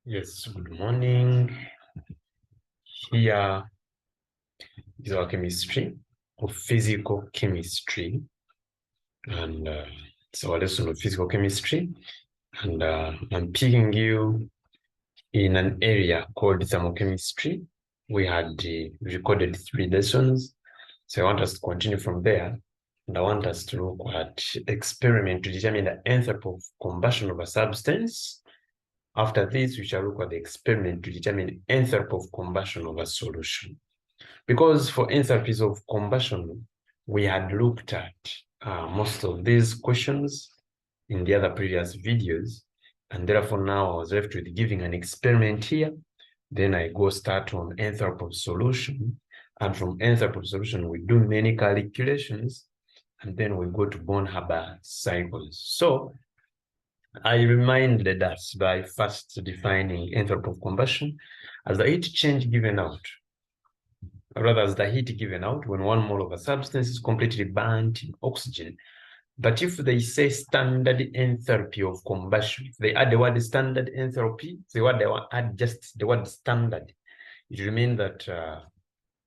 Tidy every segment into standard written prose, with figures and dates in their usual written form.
Yes, good morning. Here is our chemistry of physical chemistry, and it's our lesson of physical chemistry. And I'm picking you in an area called thermochemistry. We had recorded 3 lessons, so I want us to continue from there. And I want us to look at experiment to determine the enthalpy of combustion of a substance. After this, we shall look at the experiment to determine enthalpy of combustion of a solution. Because for enthalpies of combustion, we had looked at most of these questions in the other previous videos, and therefore now I was left with giving an experiment here. Then I go start on enthalpy of solution, and from enthalpy of solution, we do many calculations, and then we go to Born-Haber cycles. So I reminded us by first defining enthalpy of combustion as the heat change given out, rather as the heat given out when 1 mole of a substance is completely burnt in oxygen. But if they say standard enthalpy of combustion, if they add the word standard enthalpy, if they add just the word standard, it will mean that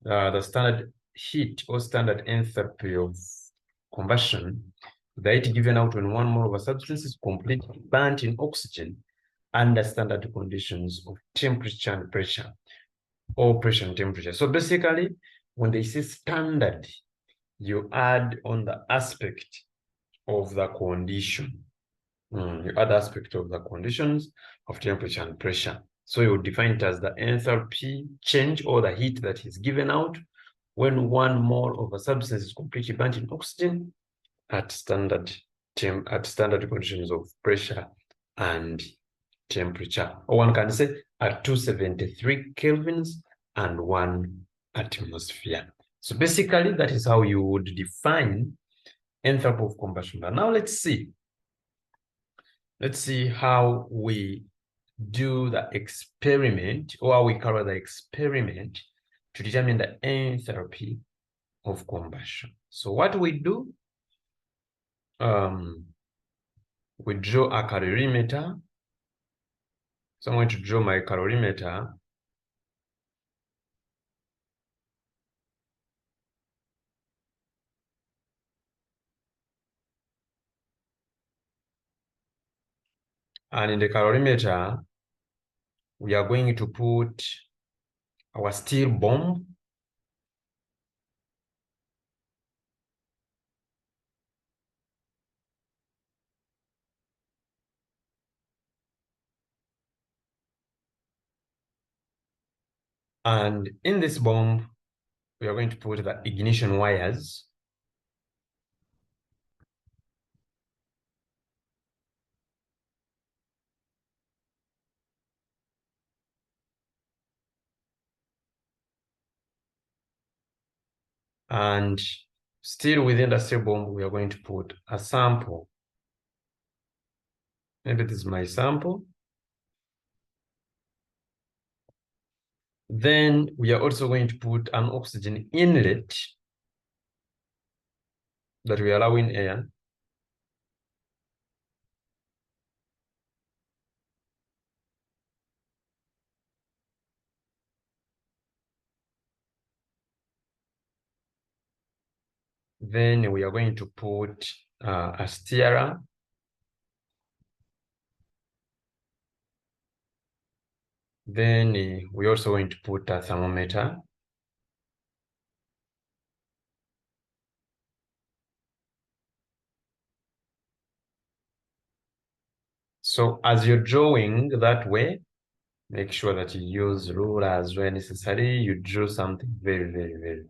the standard heat or standard enthalpy of combustion, the heat given out when 1 mole of a substance is completely burnt in oxygen under standard conditions of temperature and pressure, or pressure and temperature. So basically, when they say standard, you add on the aspect of the condition. You add aspect of the conditions of temperature and pressure. So you define it as the enthalpy change or the heat that is given out when 1 mole of a substance is completely burnt in oxygen at standard conditions of pressure and temperature. Or one can say at 273 kelvins and 1 atmosphere. So basically, that is how you would define enthalpy of combustion. Now let's see how we do the experiment, or how we carry the experiment to determine the enthalpy of combustion. So what we do, we draw a calorimeter. So I'm going to draw my calorimeter. And in the calorimeter, we are going to put our steel bomb. And in this bomb, we are going to put the ignition wires. And still within the steel bomb, we are going to put a sample. Maybe this is my sample. Then we are also going to put an oxygen inlet that we allow in air. Then we are going to put a stirrer. Then we're also going to put a thermometer. So as you're drawing that way, make sure that you use rulers where necessary. You draw something very, very, very.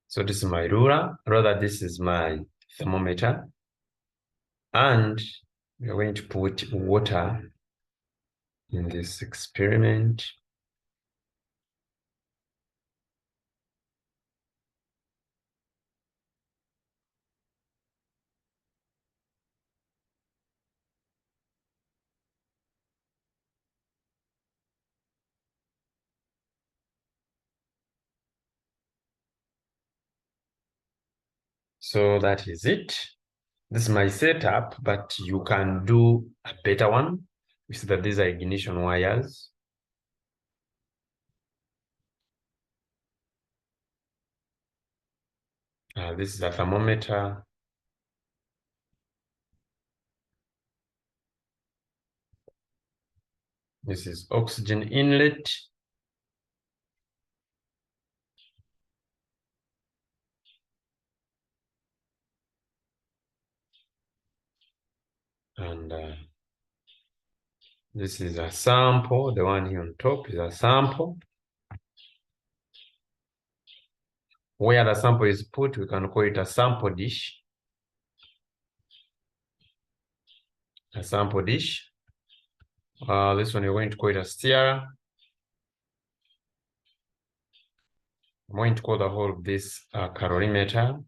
So this is my ruler, rather this is my thermometer. And we are going to put water in this experiment. So that is it. This is my setup, but you can do a better one. You see that these are ignition wires. This is a thermometer. This is oxygen inlet. And this is a sample. The one here on top is a sample. Where the sample is put, we can call it a sample dish. A sample dish. This one, you're going to call it a stirrer. I'm going to call the whole of this a calorimeter.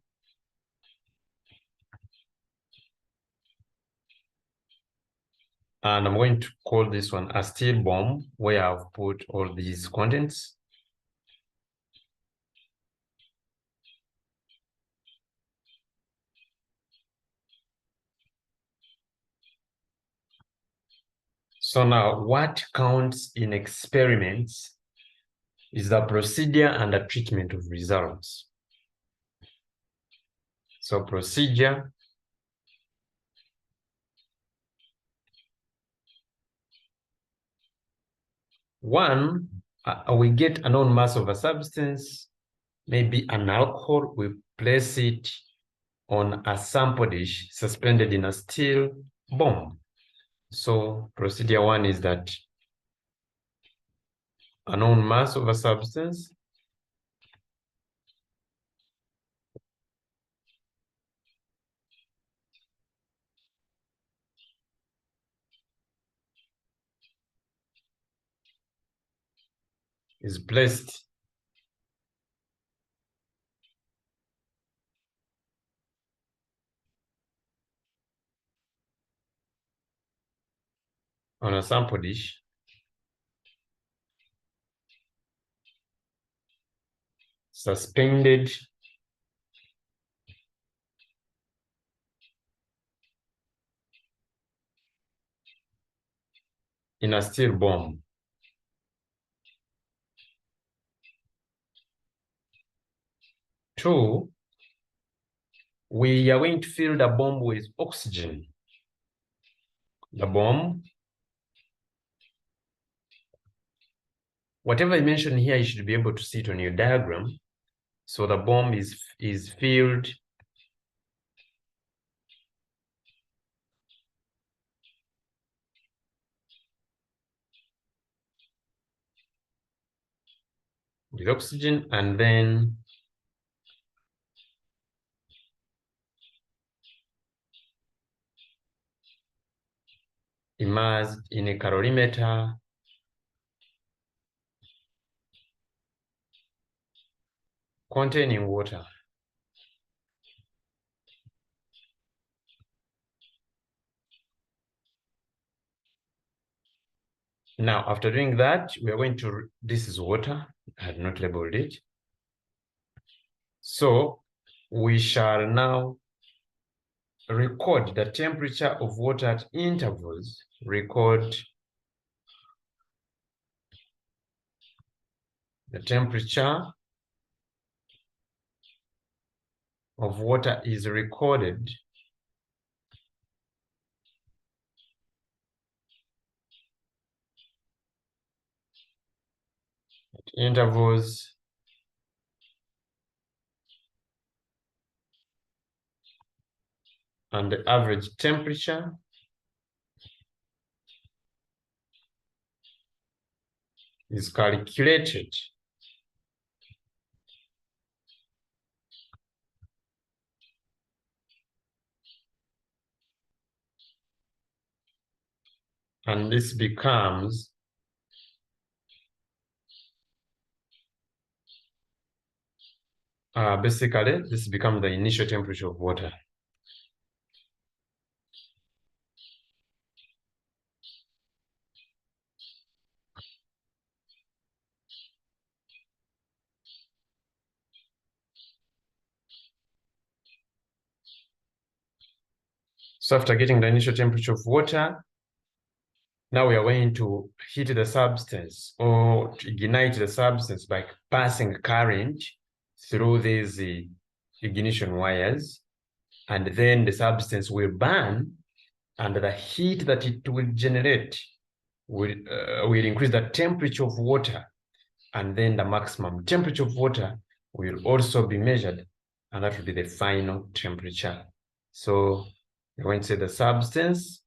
And I'm going to call this one a steel bomb, where I've put all these contents. So now, what counts in experiments is the procedure and the treatment of results. So procedure, one, we get a known mass of a substance, maybe an alcohol, we place it on a sample dish suspended in a steel bomb. So procedure one is that a known mass of a substance is placed on a sample dish, suspended in a steel bomb. Two, we are going to fill the bomb with oxygen. The bomb, whatever I mentioned here, you should be able to see it on your diagram. So the bomb is filled with oxygen, and then immersed in a calorimeter containing water. Now, after doing that, we are going to, this is water, I had not labeled it. So we shall now record the temperature of water at intervals. Record the temperature of water is recorded at intervals and the average temperature is calculated. And this becomes basically, this becomes the initial temperature of water. So after getting the initial temperature of water, Now we are going to heat the substance or to ignite the substance by passing current through these ignition wires, and then the substance will burn, and the heat that it will generate will increase the temperature of water, and then the maximum temperature of water will also be measured, and that will be the final temperature. So we're going to say the substance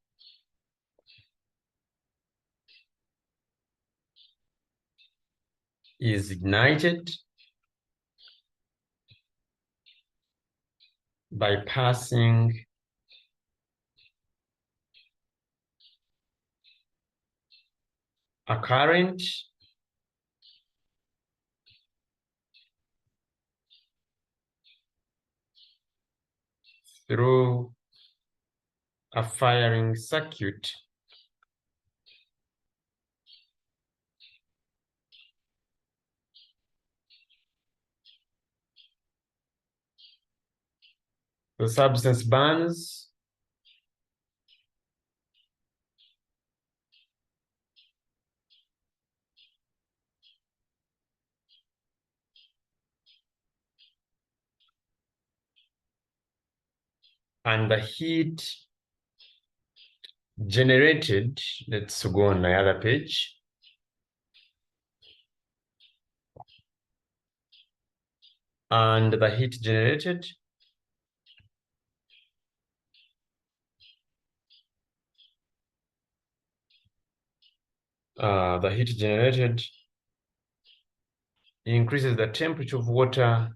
is ignited by passing a current through a firing circuit the substance burns and the heat generated, let's go on the other page, and the heat generated increases the temperature of water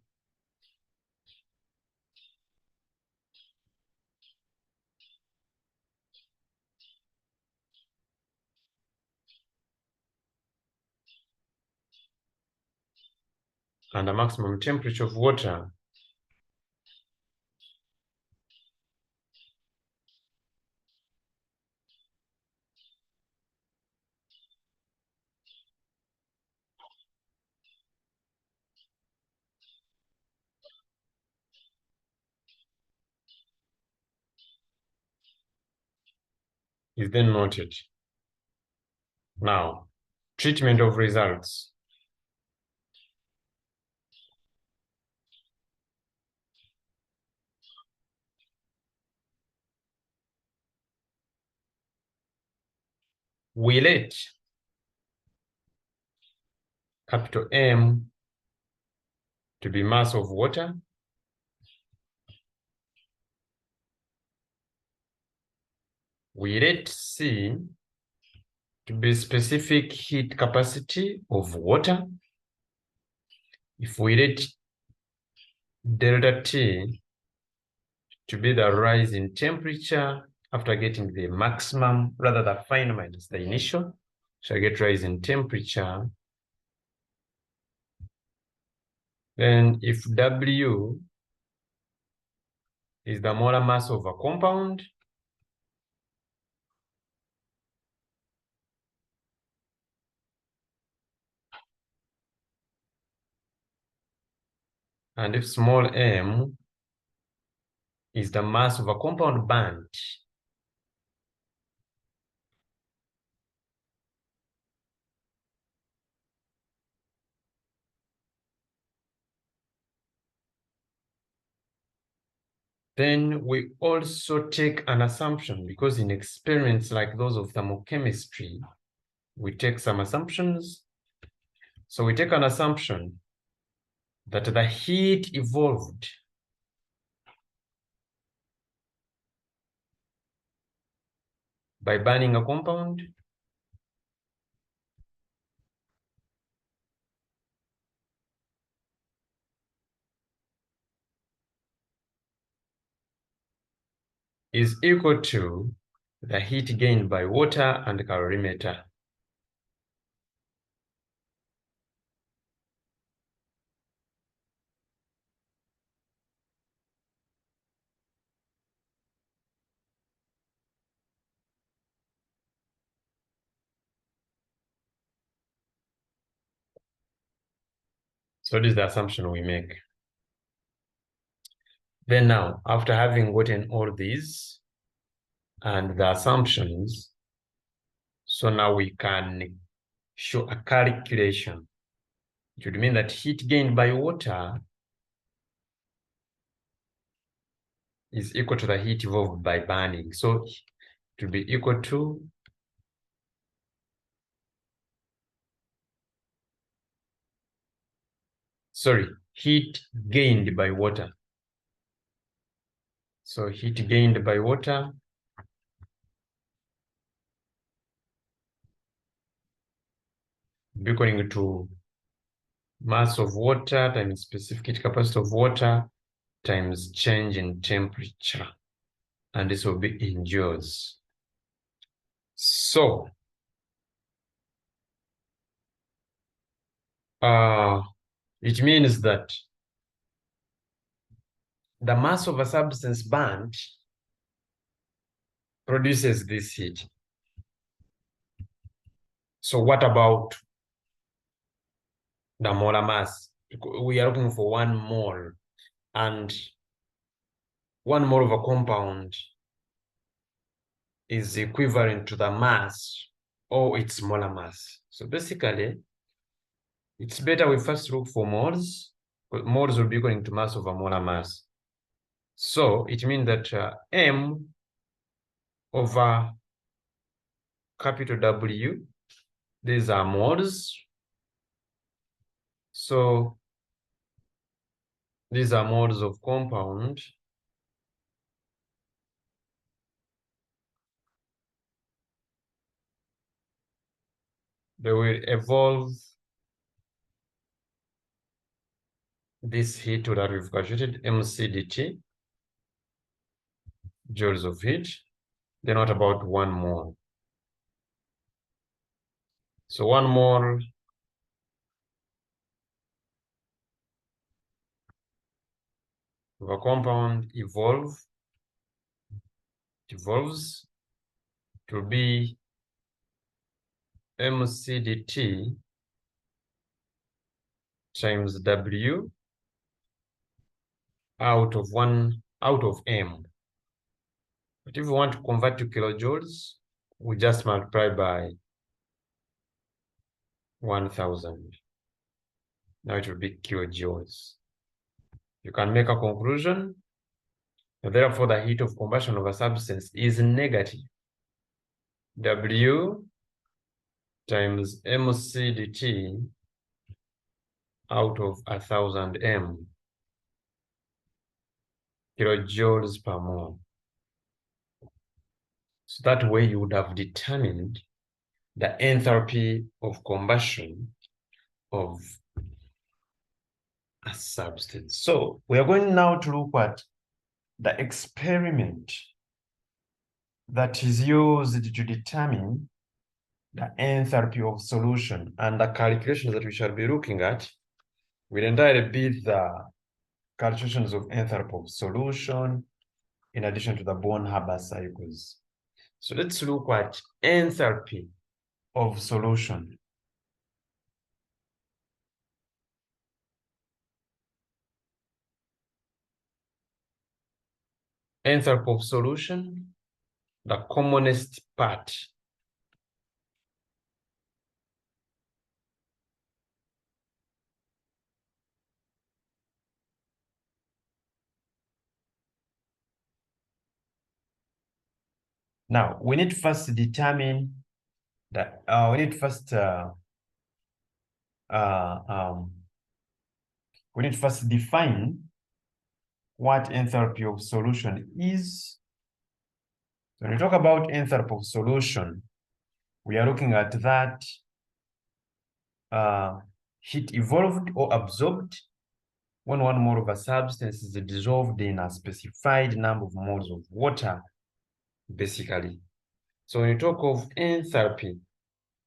and the maximum temperature of water is then noted. Now, treatment of results. We let capital M to be mass of water, we let C to be specific heat capacity of water. If we let delta T to be the rise in temperature after getting the maximum, rather the final minus the initial, so I get rise in temperature. Then if W is the molar mass of a compound, and if small m is the mass of a compound band, then we also take an assumption, because in experiments like those of thermochemistry, we take some assumptions. So we take an assumption that the heat evolved by burning a compound is equal to the heat gained by water and calorimeter. So this is the assumption we make. Then now, after having gotten all these and the assumptions, So now we can show a calculation. It would mean that heat gained by water is equal to the heat evolved by burning. So it will be equal to heat gained by water. So heat gained by water equaling to mass of water times specific heat capacity of water times change in temperature. And this will be in joules. So it means that the mass of a substance burnt produces this heat. So what about the molar mass? We are looking for 1 mole, and 1 mole of a compound is equivalent to the mass or its molar mass. So basically, it's better we first look for moles, but moles will be equal to mass over molar mass. So it means that M over capital W, these are moles. So these are moles of compound. They will evolve this heat that we've calculated, mCdt, joules of heat. Then what about 1 mole? So 1 mole of a compound evolves to be mCdt times W out of M. But if we want to convert to kilojoules, we just multiply by 1000. Now it will be kilojoules. You can make a conclusion. Therefore, the heat of combustion of a substance is negative. W times mCdt out of 1000 M kilojoules per mole. So that way you would have determined the enthalpy of combustion of a substance. So we are going now to look at the experiment that is used to determine the enthalpy of solution, and the calculations that we shall be looking at will entirely be the calculations of enthalpy of solution in addition to the Born-Haber cycles. So let's look at enthalpy of solution. Enthalpy of solution, the commonest part. Now, we need first to determine that, we need first define what enthalpy of solution is. So when we talk about enthalpy of solution, we are looking at that heat evolved or absorbed when 1 mole of a substance is dissolved in a specified number of moles of water, basically. So when you talk of enthalpy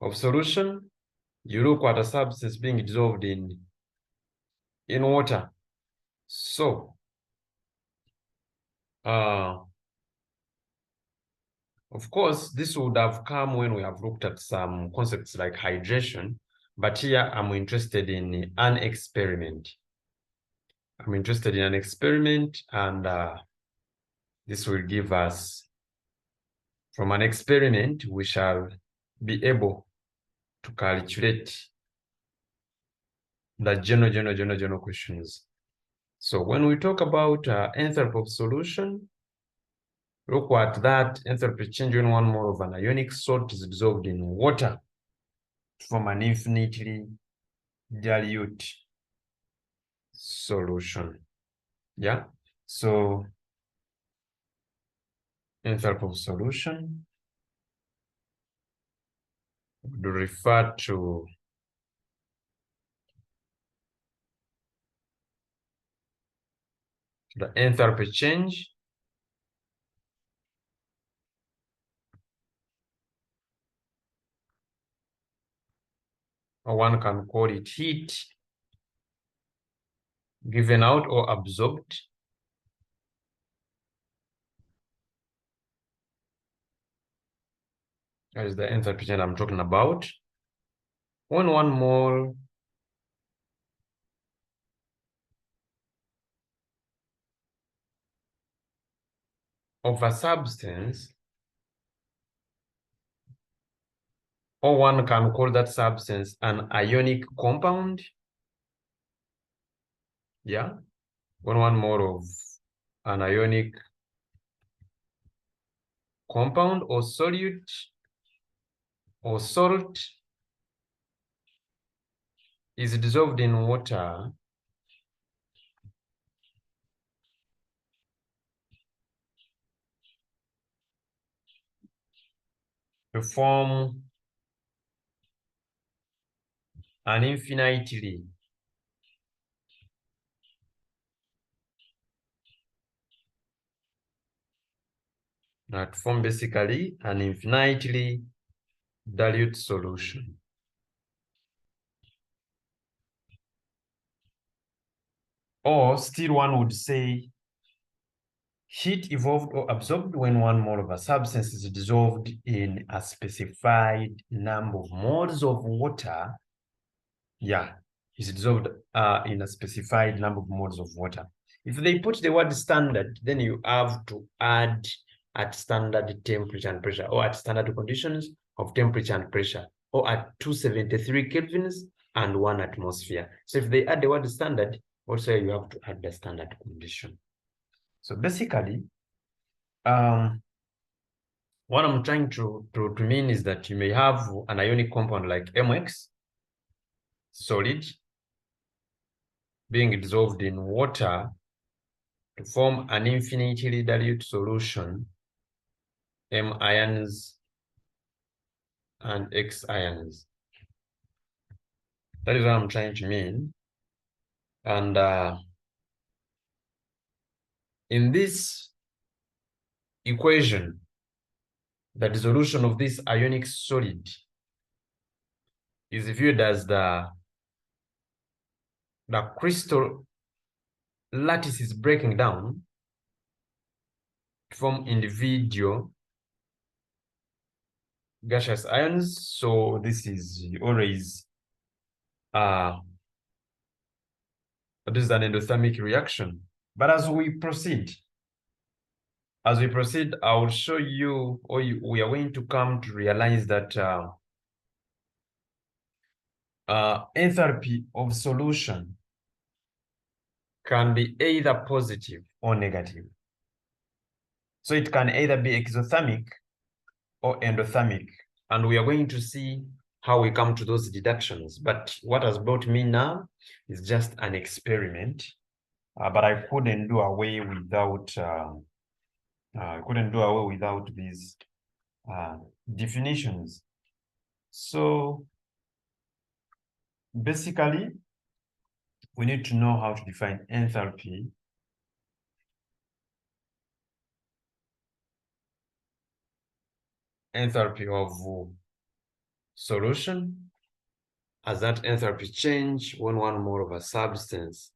of solution, you look at a substance being dissolved in water. So of course, this would have come when we have looked at some concepts like hydration, but here I'm interested in an experiment. I'm interested in an experiment, and this will give us, from an experiment, we shall be able to calculate the general questions. So when we talk about enthalpy of solution, look at that enthalpy change when 1 mole of an ionic salt is dissolved in water to form an infinitely dilute solution. Yeah, so enthalpy of solution would refer to the enthalpy change or one can call it heat given out or absorbed that is the enthalpy change I'm talking about when 1 mole of a substance, or one can call that substance an ionic compound. Yeah, when 1 mole of an ionic compound or solute or salt is dissolved in water to form an infinitely basically an infinitely dilute solution. Or still one would say heat evolved or absorbed when 1 mole of a substance is dissolved in a specified number of moles of water. Yeah, is dissolved in a specified number of moles of water. If they put the word standard, then you have to add at standard temperature and pressure, or at standard conditions of temperature and pressure, or at 273 kelvins and 1 atmosphere. So if they add the word standard, also you have to add the standard condition. So basically, what I'm trying to mean is that you may have an ionic compound like MX, solid, being dissolved in water to form an infinitely dilute solution, M ions and X ions. That is what I'm trying to mean. And in this equation, the dissolution of this ionic solid is viewed as the crystal lattice is breaking down to form individual gaseous ions. So this is always this is an endothermic reaction. But as we proceed, I will show you, or we are going to come to realize that enthalpy of solution can be either positive or negative. So it can either be exothermic or endothermic. And we are going to see how we come to those deductions. But what has brought me now is just an experiment. But I couldn't do away without these definitions. So basically, we need to know how to define enthalpy. Enthalpy of solution as that enthalpy change when 1 mole of a substance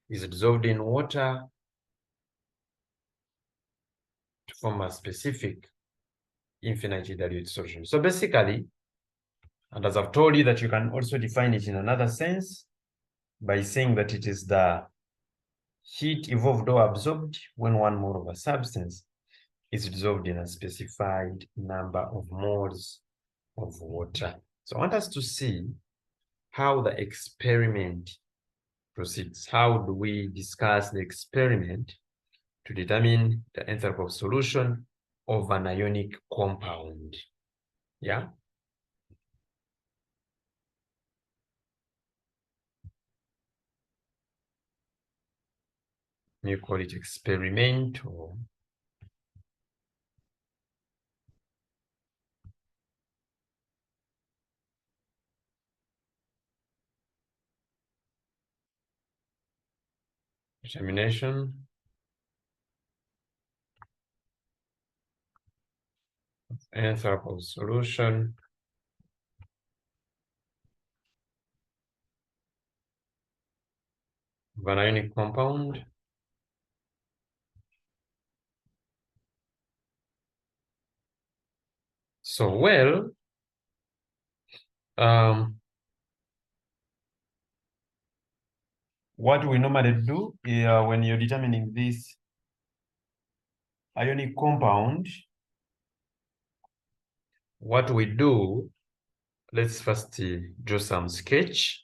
is dissolved in water to form a specific infinitely dilute solution. So basically, and as I've told you that you can also define it in another sense by saying that it is the heat evolved or absorbed when 1 mole of a substance is dissolved in a specified number of moles of water. So I want us to see how the experiment proceeds. How do we discuss the experiment to determine the enthalpy of solution of an ionic compound? Yeah. You call it experiment or determination of enthalpy of solution of an ionic compound. So, well, what we normally do when you're determining this ionic compound, what we do, let's first draw some sketch.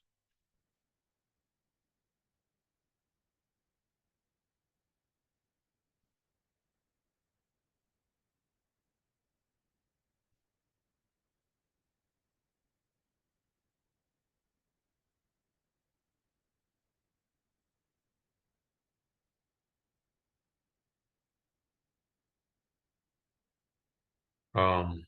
Um,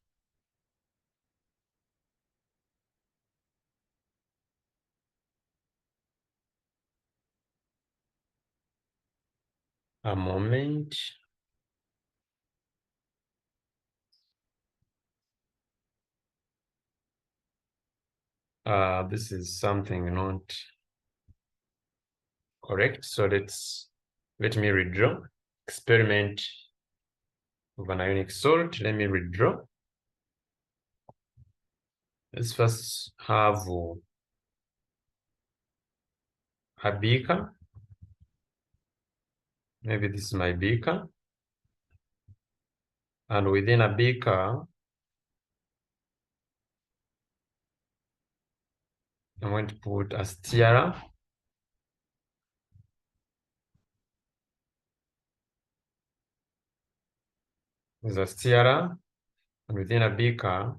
a moment. This is something not correct. So let me redraw. Experiment of an ionic salt. Let me redraw. Let's first have a beaker. Maybe this is my beaker. And within a beaker, I'm going to put a stirrer. There's a stirrer. And within a beaker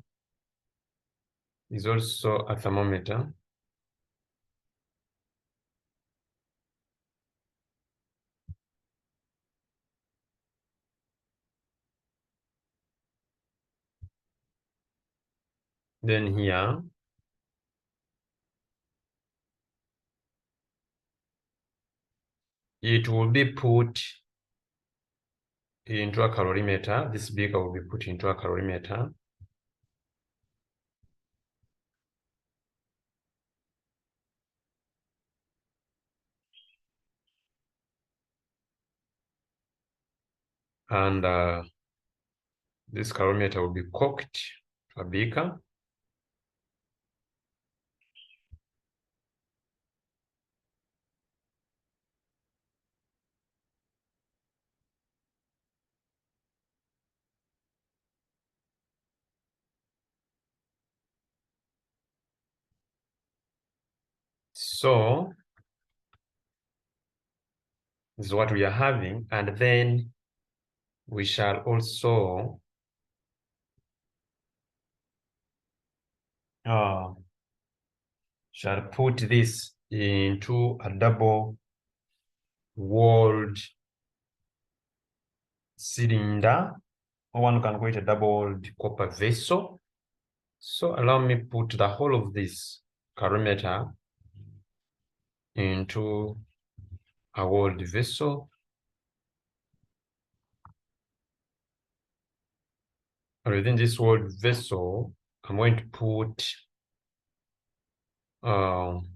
is also a thermometer. Then here, it will be put into a calorimeter. This beaker will be put into a calorimeter. And this calorimeter will be cocked to a beaker. So this is what we are having. And then we shall also shall put this into a double-walled cylinder, or one can call it a double-walled copper vessel. So allow me put the whole of this calorimeter into a walled vessel. And within this walled vessel, I'm going to put I'm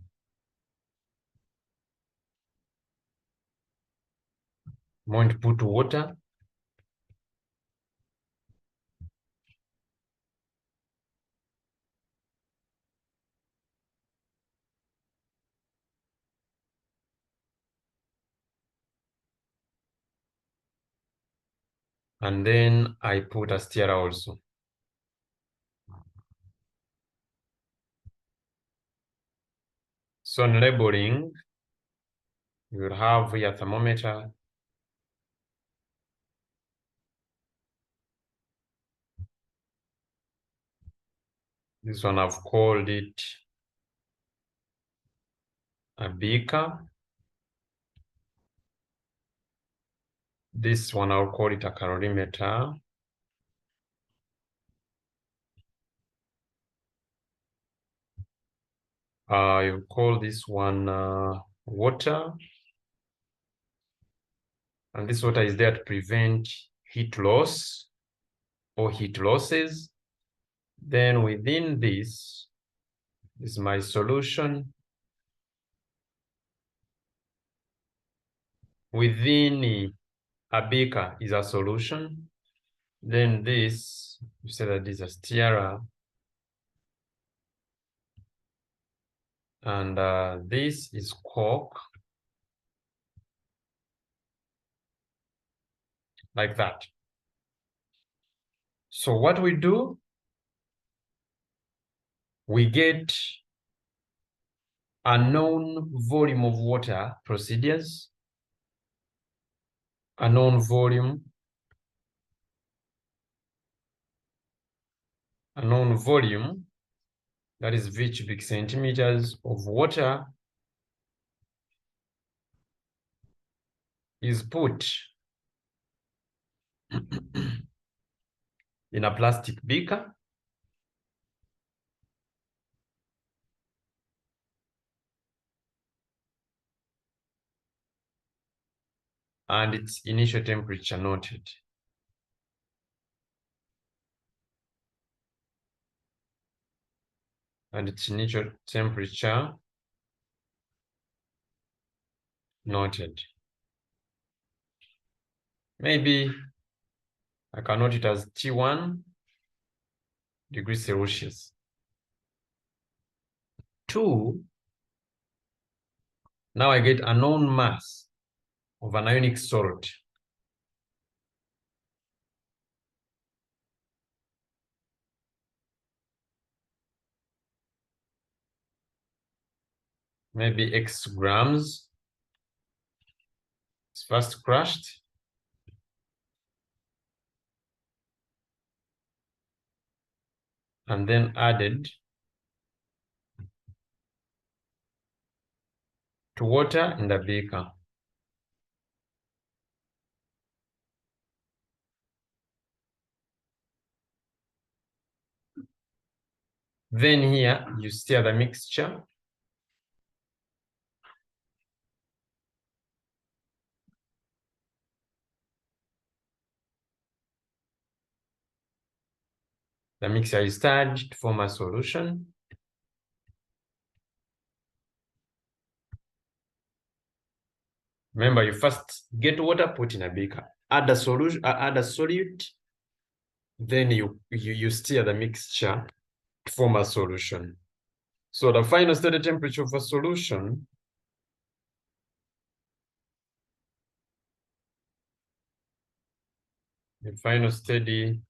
going to put water. And then I put a stirrer also. So in labeling, you will have your thermometer. This one I've called it a beaker. This one I'll call it a calorimeter. You call this one water. And this water is there to prevent heat loss or heat losses. Then within this is my solution. Within a beaker is a solution. Then this, you say that this is a stirrer. And this is cork. Like that. So what we do, we get a known volume of water procedures, a known volume, that is V cubic centimeters of water is put in a plastic beaker. And its initial temperature noted. And its initial temperature noted. Maybe I can note it as T1 degrees Celsius. 2, now I get a known mass of an ionic salt. Maybe X grams. It's first crushed. And then added to water in the beaker. Then here you stir the mixture. The mixture is stirred to form a solution. Remember, you first get water, put in a beaker, add a solution, add a solute, then you stir the mixture to form a solution. So the final steady temperature of a solution the final steady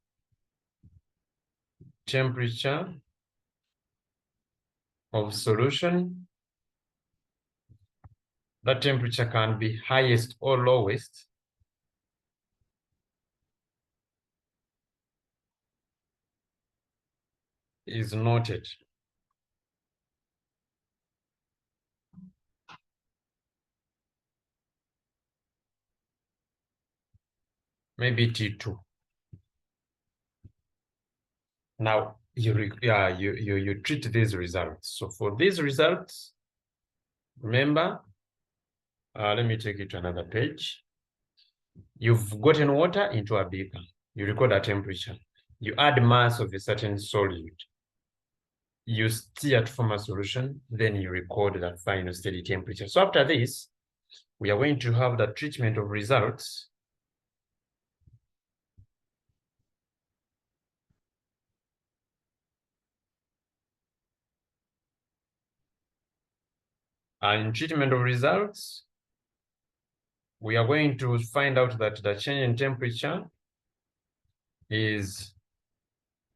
temperature of solution, that temperature can be highest or lowest. Is noted. Maybe T2. Now you treat these results. So for these results, remember, let me take it to another page. You've gotten water into a beaker. You record a temperature. You add mass of a certain solute. You stir to form a solution, then you record that final steady temperature. So after this, we are going to have the treatment of results. And in treatment of results, we are going to find out that the change in temperature is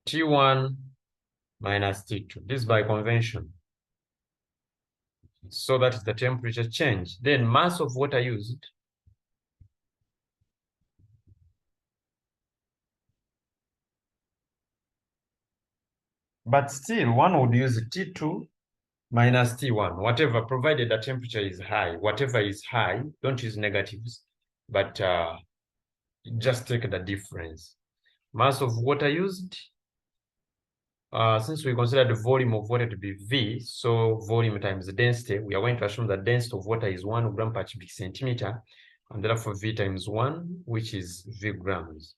T1 minus T2. This is by convention. So that is the temperature change. Then mass of water used. But still, one would use T2 minus T1, whatever, provided the temperature is high. Whatever is high, don't use negatives, but just take the difference. Mass of water used. Since we consider the volume of water to be V, so volume times the density, we are going to assume that density of water is 1 gram per cubic centimeter, and therefore V times 1, which is V grams.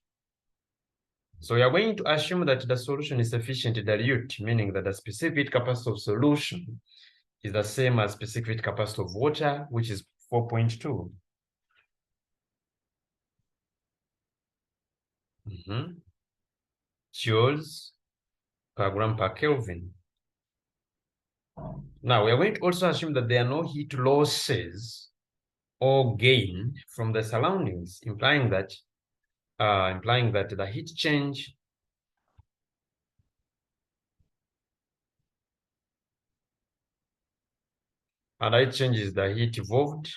So we are going to assume that the solution is sufficiently dilute, meaning that the specific capacity of solution is the same as specific capacity of water, which is 4.2. Joules per gram per Kelvin. Now, we are going to also assume that there are no heat losses or gain from the surroundings, implying that the heat change is the heat evolved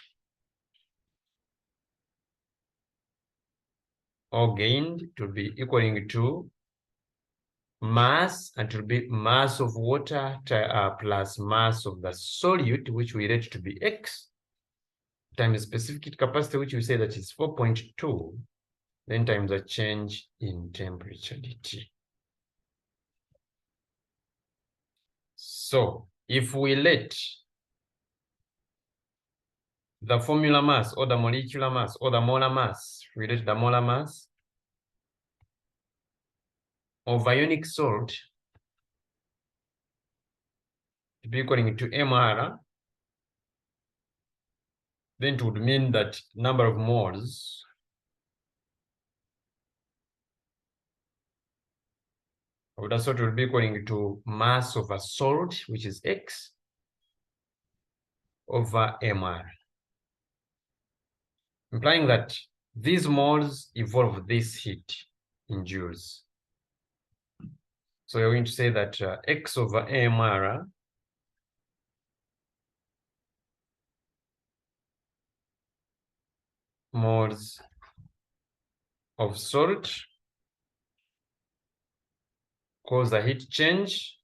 or gained to be equaling to mass, and it will be mass of water plus mass of the solute, which we rate to be X, times specific heat capacity, which we say that is 4.2, then times the change in temperature dt. So if we let the formula mass or the molecular mass or the molar mass, relate the molar mass of ionic salt to be equaling to MR, then it would mean that number of moles of the salt will be equaling to mass of a salt, which is X, over MR, implying that these moles evolve this heat in joules. So we're going to say that X over MR moles of salt cause a heat change,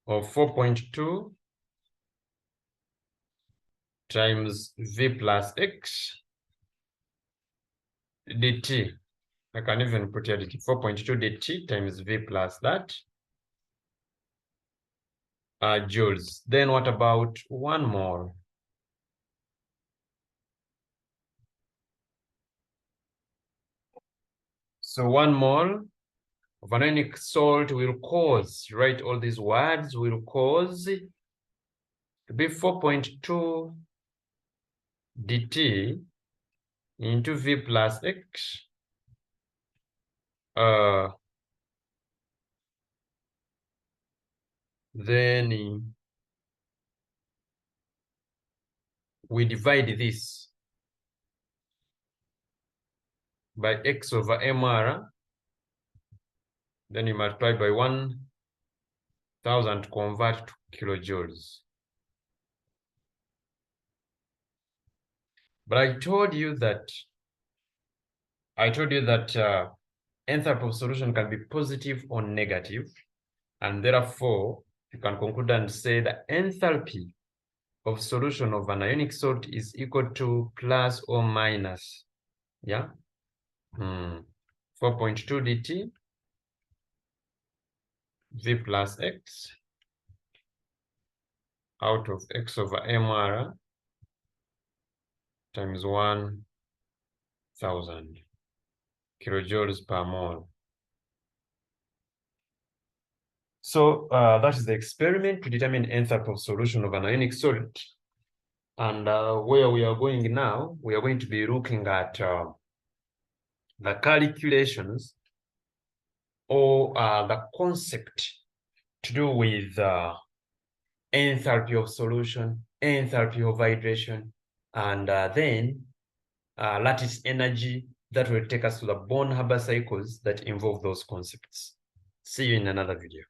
of 4.2 times V plus X dt. I can even put here dt, 4.2 dt times V plus that joules. Then what about 1 mole? So 1 mole of ionic salt will cause, write all these words, will cause to be 4.2 dt into V plus X then we divide this by X over MR, then you multiply by 1000 to convert to kilojoules. But I told you that enthalpy of solution can be positive or negative, and therefore you can conclude and say the enthalpy of solution of an ionic salt is equal to plus or minus, yeah, 4.2 dt V plus X out of X over MR times 1000 kilojoules per mole. So that is the experiment to determine enthalpy of solution of an ionic solid. And where we are going now, we are going to be looking at the calculations or the concept to do with enthalpy of solution, enthalpy of hydration, and then lattice energy, that will take us to the bone Haber cycles that involve those concepts. See you in another video.